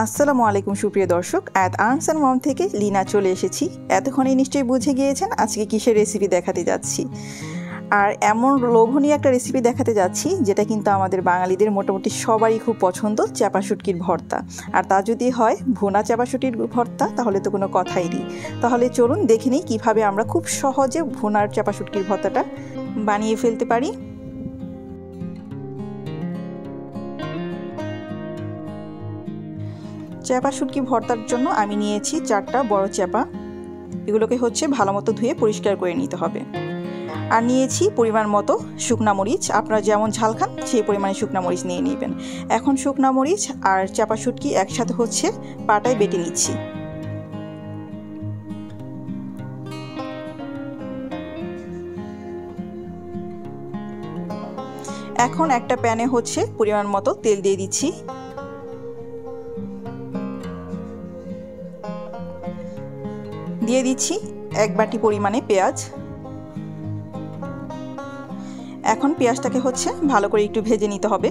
আসসালামু আলাইকুম সুপ্রিয় দর্শক, আয়াত আর্টস অ্যান্ড মম থেকে লিনা চলে এসেছি। এতক্ষণে নিশ্চয়ই বুঝে গিয়েছেন আজকে কিসের রেসিপি দেখাতে যাচ্ছি। আর এমন লোভনীয় একটা রেসিপি দেখাতে যাচ্ছি যেটা কিন্তু আমাদের বাঙালিদের মোটামুটি সবারই খুব পছন্দ, চাপা শুটকির ভর্তা। আর তা যদি হয় ভুনা চাপা শুটকির ভর্তা তাহলে তো কোনো কথাই নেই। তাহলে চলুন দেখে নিই কীভাবে আমরা খুব সহজে ভুনার চাপা শুটকির ভর্তাটা বানিয়ে ফেলতে পারি। চাপা শুটকি ভর্তার জন্য আমি নিয়েছি 4টা বড় চাপা। এগুলোকে ভালো মতো ধুয়ে পরিষ্কার করে নিতে হবে। আর নিয়েছি পরিমাণ মতো শুকনা মরিচ, আপনারা যেমন ঝাল খান সেই পরিমাণে শুকনা মরিচ নিয়ে নেবেন। এখন শুকনা মরিচ আর চাপা শুটকি একসাথে পাটায় বেটে নিচ্ছি। এখন একটা প্যানে পরিমাণ মতো তেল দিয়ে দিচ্ছি। দিয়ে দিচ্ছি 1 বাটি পরিমাণে পেঁয়াজ। এখন পেঁয়াজটাকে ভালো করে একটু ভেজে নিতে হবে।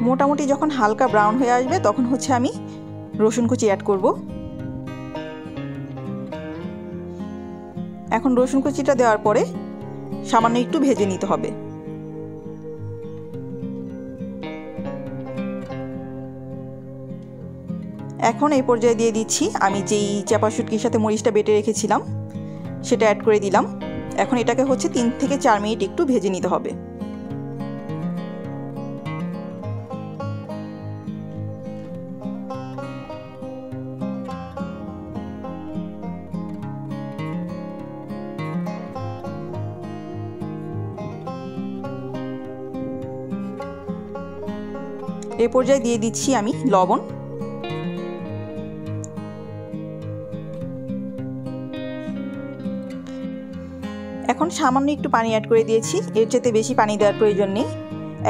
মোটামুটি যখন হালকা ব্রাউন হয়ে আসবে তখন আমি রসুন কুচি অ্যাড করব। এখন রসুন কুচিটা দেওয়ার পরে সামান্য একটু ভেজে নিতে হবে। এখন এই পর্যায়ে দিয়ে দিচ্ছি আমি যেই চাপা শুটকির সাথে মরিচটা বেটে রেখেছিলাম সেটা অ্যাড করে দিলাম। এখন এটাকে 3 থেকে 4 মিনিট একটু ভেজে নিতে হবে। এই পর্যায়ে দিয়ে দিচ্ছি আমি লবণ। এখন সামান্য একটু পানি অ্যাড করে দিয়েছি, এর চেয়ে বেশি পানি দেওয়ার প্রয়োজন নেই।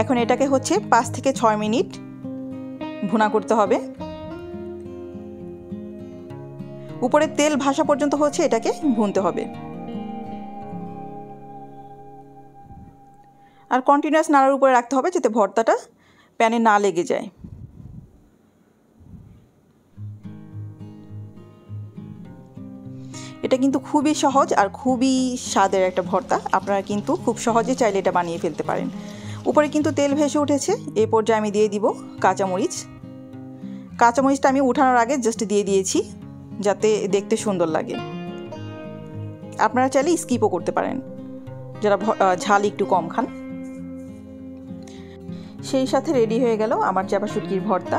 এখন এটাকে 5 থেকে 6 মিনিট ভুনা করতে হবে। উপরে তেল ভাসা পর্যন্ত এটাকে ভুনতে হবে। আর কন্টিনিউয়াস নাড়ার উপরে রাখতে হবে যাতে ভর্তাটা প্যানে না লেগে যায়। এটা কিন্তু খুবই সহজ আর খুবই স্বাদের একটা ভর্তা। আপনারা কিন্তু খুব সহজে চাইলে এটা বানিয়ে ফেলতে পারেন। উপরে কিন্তু তেল ভেসে উঠেছে। এই পর্যায়ে আমি দিয়ে দিব কাঁচামরিচ। কাঁচামরিচটা আমি উঠানোর আগে জাস্ট দিয়ে দিয়েছি যাতে দেখতে সুন্দর লাগে। আপনারা চাইলে স্কিপও করতে পারেন যারা ঝাল একটু কম খান। সেই সাথে রেডি হয়ে গেল আমার চাপা শুটকির ভর্তা।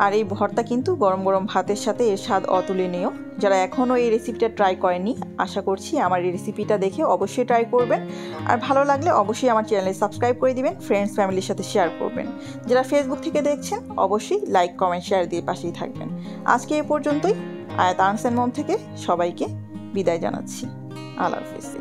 আর এই ভর্তা কিন্তু গরম গরম ভাতের সাথে এর স্বাদ অতুলনীয়। যারা এখনও এই রেসিপিটা ট্রাই করেননি আশা করছি আমার এই রেসিপিটা দেখে অবশ্যই ট্রাই করবেন। আর ভালো লাগলে অবশ্যই আমার চ্যানেলে সাবস্ক্রাইব করে দিবেন, ফ্রেন্ডস ফ্যামিলির সাথে শেয়ার করবেন। যারা ফেসবুক থেকে দেখছেন অবশ্যই লাইক কমেন্ট শেয়ার দিয়ে পাশেই থাকবেন। আজকে এ পর্যন্তই। আয়াত আর্টস অ্যান্ড মম থেকে সবাইকে বিদায় জানাচ্ছি। আল্লাহ হাফেজ।